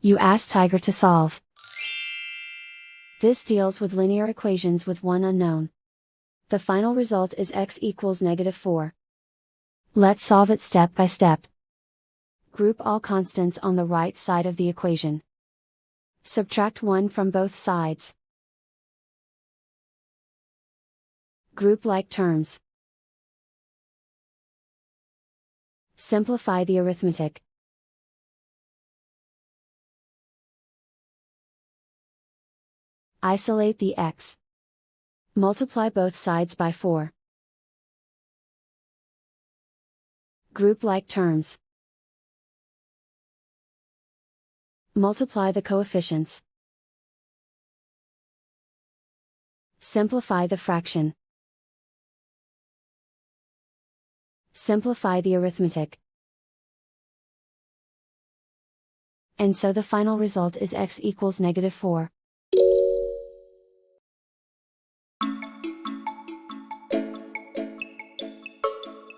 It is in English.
You ask Tiger to solve. This deals with linear equations with one unknown. The final result is x equals -4. Let's solve it step by step. Group all constants on the right side of the equation. Subtract 1 from both sides. Group like terms. Simplify the arithmetic. Isolate the x. Multiply both sides by 4. Group like terms. Multiply the coefficients. Simplify the fraction. Simplify the arithmetic. And so the final result is x equals -4.